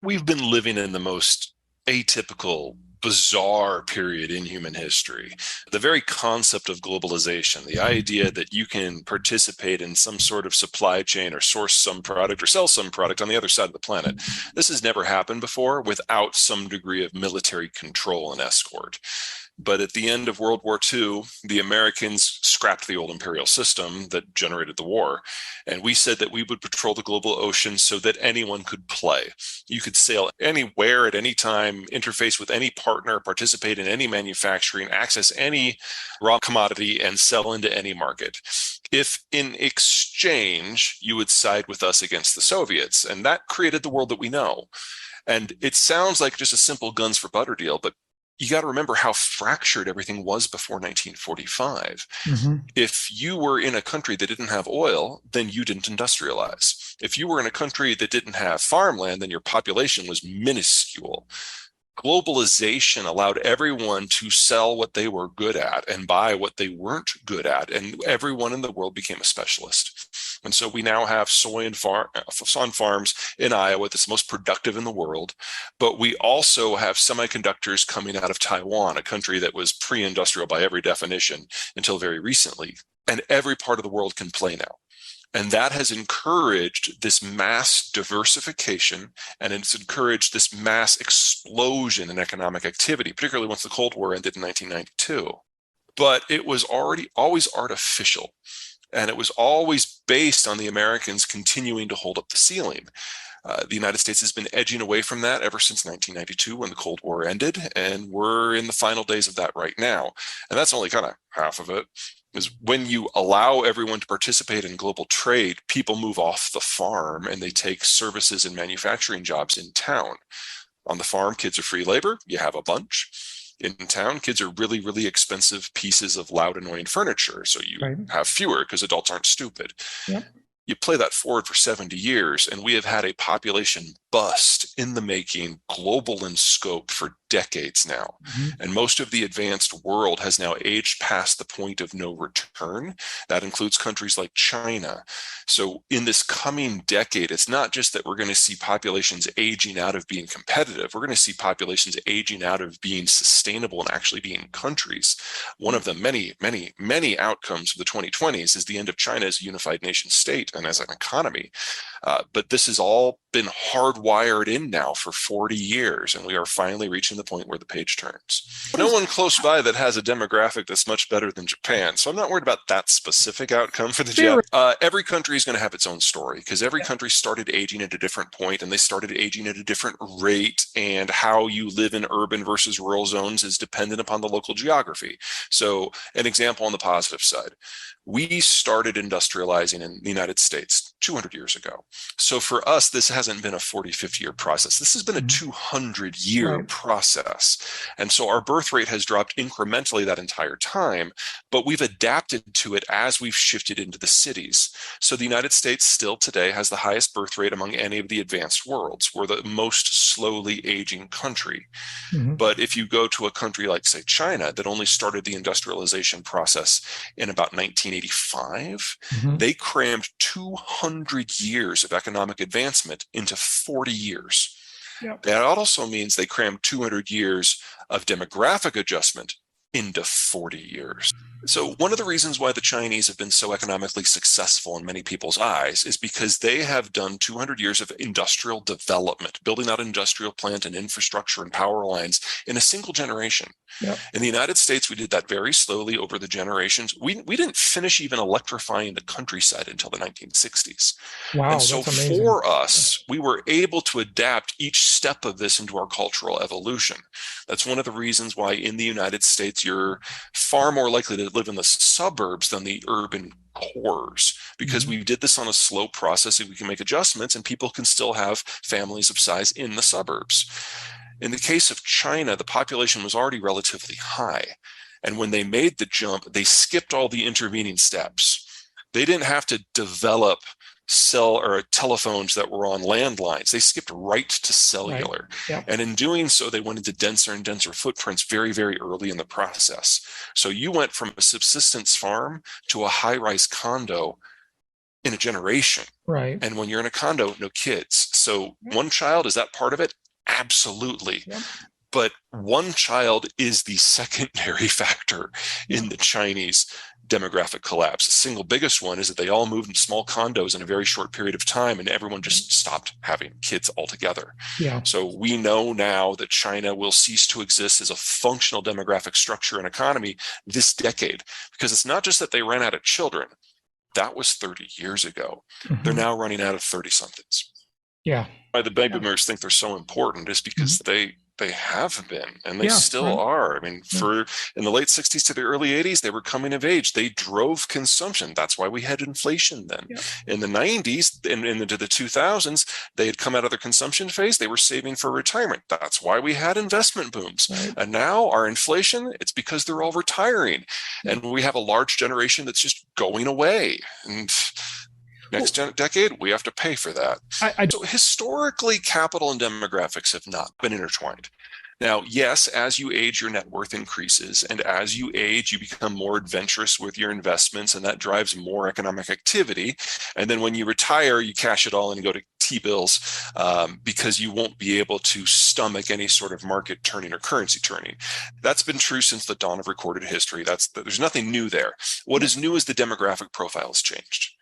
We've been living in the most atypical, bizarre period in human history. The very concept of globalization, the idea that you can participate in some sort of supply chain or source some product or sell some product on the other side of the planet, this has never happened before without some degree of military control and escort. But at the end of World War II, the Americans scrapped the old imperial system that generated the war. And we said that we would patrol the global ocean so that anyone could play. You could sail anywhere at any time, interface with any partner, participate in any manufacturing, access any raw commodity, and sell into any market. If in exchange you would side with us against the Soviets, and that created the world that we know. And it sounds like just a simple guns for butter deal, but you got to remember how fractured everything was before 1945. Hmm. If you were in a country that didn't have oil, then you didn't industrialize. If you were in a country that didn't have farmland, then your population was minuscule. Globalization allowed everyone to sell what they were good at and buy what they weren't good at, and everyone in the world became a specialist. And so we now have soy on farms in Iowa that's most productive in the world, but we also have semiconductors coming out of Taiwan, a country that was pre-industrial by every definition until very recently. And every part of the world can play now. And that has encouraged this mass diversification, and it's encouraged this mass explosion in economic activity, particularly once the Cold War ended in 1992. But it was already always artificial. And it was always based on the Americans continuing to hold up the ceiling. The United States has been edging away from that ever since 1992 when the Cold War ended, and we're in the final days of that right now. And that's only kind of half of it. Is when you allow everyone to participate in global trade, people move off the farm and they take services and manufacturing jobs in town. On the farm, kids are free labor. You have a bunch. In town, kids are really, really expensive pieces of loud, annoying furniture. So you Right. have fewer because adults aren't stupid. Yep. You play that forward for 70 years, and we have had a population bust in the making, global in scope for decades now. Hmm. And most of the advanced world has now aged past the point of no return. That includes countries like China. So in this coming decade, it's not just that we're going to see populations aging out of being competitive. We're going to see populations aging out of being sustainable and actually being countries. One of the many, many, many outcomes of the 2020s is the end of China as a unified nation state and as an economy. But this has all been hardwired in now for 40 years, and we are finally reaching the point where the page turns. What No is one close by that has a demographic that's much better than Japan, so I'm not worried about that specific outcome for the theory? Jap. Every country is going to have its own story because every Yeah. country started aging at a different point, and they started aging at a different rate, and how you live in urban versus rural zones is dependent upon the local geography. So an example on the positive side, we started industrializing in the United States 200 years ago. So for us, this hasn't been a 40, 50-year process. This has been a Mhm. 200-year Right. process. And so our birth rate has dropped incrementally that entire time, but we've adapted to it as we've shifted into the cities. So the United States still today has the highest birth rate among any of the advanced worlds. We're the most slowly aging country. Hmm. But if you go to a country like, say, China, that only started the industrialization process in about 1985, Hmm. they crammed 200 years of economic advancement into 40 years. Yep. That also means they crammed 200 years of demographic adjustment into 40 years. So, one of the reasons why the Chinese have been so economically successful in many people's eyes is because they have done 200 years of industrial development, building out industrial plant and infrastructure and power lines in a single generation. Yep. In the United States, we did that very slowly over the generations. We didn't finish even electrifying the countryside until the 1960s. And Wow, so that's amazing. for us, we were able to adapt each step of this into our cultural evolution. That's one of the reasons why in the United States, you're far more likely to live in the suburbs than the urban cores, because Hmm. we did this on a slow process and we can make adjustments and people can still have families of size in the suburbs. In the case of China, the population was already relatively high. And when they made the jump, they skipped all the intervening steps. They didn't have to develop cell or telephones that were on landlines. They skipped right to Right. cellular. Yep. And in doing so, they went into denser and denser footprints very, very early in the process. So you went from a subsistence farm to a high rise condo in a generation. Right. And when you're in a condo, no kids. So Yep. one child, is that part of it? Absolutely. Yep. But one child is the secondary factor Yep. in the Chinese demographic collapse. The single biggest one is that they all moved into small condos in a very short period of time, and everyone just stopped having kids altogether. Yeah. So we know now that China will cease to exist as a functional demographic structure and economy this decade, because it's not just that they ran out of children. That was 30 years ago. They're now running out of 30 somethings. Yeah. Why the baby Yeah. boomers think they're so important is because they have been, and they Yeah. still Right. are. I mean, Yeah. for in the late 60s to the early 80s, they were coming of age. They drove consumption. That's why we had inflation then. Yeah. In the 90s and into the 2000s, they had come out of their consumption phase. They were saving for retirement. That's why we had investment booms. Right. And now our inflation, it's because they're all retiring. Yeah. And we have a large generation that's just going away. And next decade, we have to pay for that. So historically, capital and demographics have not been intertwined. Now, yes, as you age, your net worth increases. And as you age, you become more adventurous with your investments, and that drives more economic activity. And then when you retire, you cash it all and go to T-bills because you won't be able to stomach any sort of market turning or currency turning. That's been true since the dawn of recorded history. There's nothing new there. What is new is the demographic profile has changed.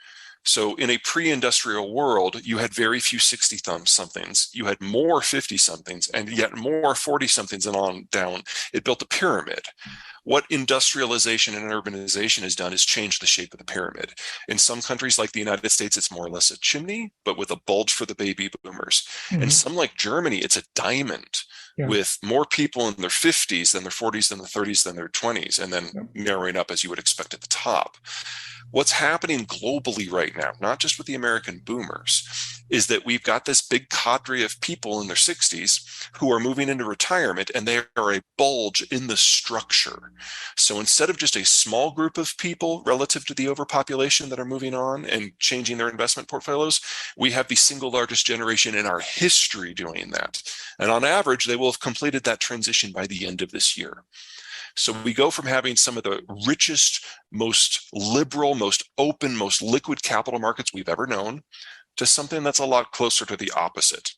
So in a pre-industrial world, you had very few 60-somethings. You had more 50-somethings and yet more 40-somethings and on down. It built a pyramid. What industrialization and urbanization has done is change the shape of the pyramid. In some countries like the United States, it's more or less a chimney, but with a bulge for the baby boomers. In some like Germany, it's a diamond with more people in their 50s than their 40s, than their 30s, than their 20s, and then narrowing up as you would expect at the top. What's happening globally right now, not just with the American boomers, is that we've got this big cadre of people in their 60s who are moving into retirement, and they are a bulge in the structure. So instead of just a small group of people relative to the overpopulation that are moving on and changing their investment portfolios, we have the single largest generation in our history doing that. And on average, they will have completed that transition by the end of this year. So we go from having some of the richest, most liberal, most open, most liquid capital markets we've ever known to something that's a lot closer to the opposite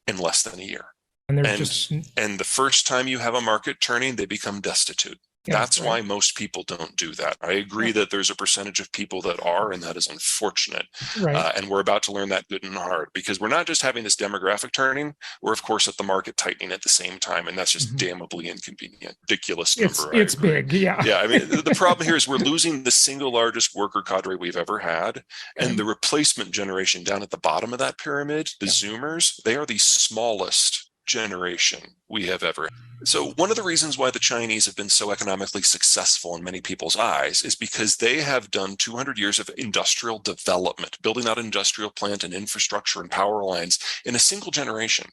in less than a year. And the first time you have a market turning, they become destitute. That's why most people don't do that. I agree that there's a percentage of people that are, and that is unfortunate. And we're about to learn that good and hard, because we're not just having this demographic turning, we're of course at the market tightening at the same time. And that's just damnably inconvenient, ridiculous number. It's big. Yeah. I mean, the problem here is we're losing the single largest worker cadre we've ever had. And the replacement generation down at the bottom of that pyramid, the Zoomers, they are the smallest generation we have ever had. So one of the reasons why the Chinese have been so economically successful in many people's eyes is because they have done 200 years of industrial development, building out industrial plant and infrastructure and power lines in a single generation.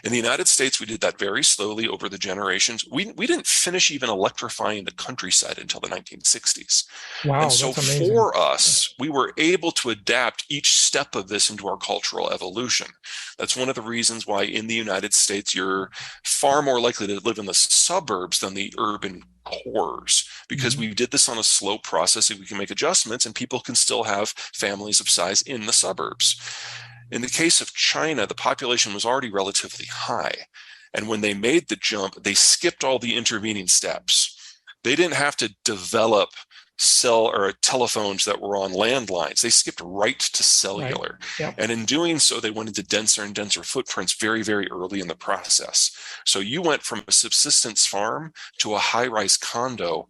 In the United States, we did that very slowly over the generations. We didn't finish even electrifying the countryside until the 1960s. Wow, and so that's amazing. For us, we were able to adapt each step of this into our cultural evolution. That's one of the reasons why in the United States, you're far more likely to live in the suburbs than the urban cores, because we did this on a slow process and we can make adjustments and people can still have families of size in the suburbs. In the case of China, the population was already relatively high. And when they made the jump, they skipped all the intervening steps. They didn't have to develop telephones that were on landlines. They skipped right to cellular. And in doing so, they went into denser and denser footprints very, very early in the process. So you went from a subsistence farm to a high-rise condo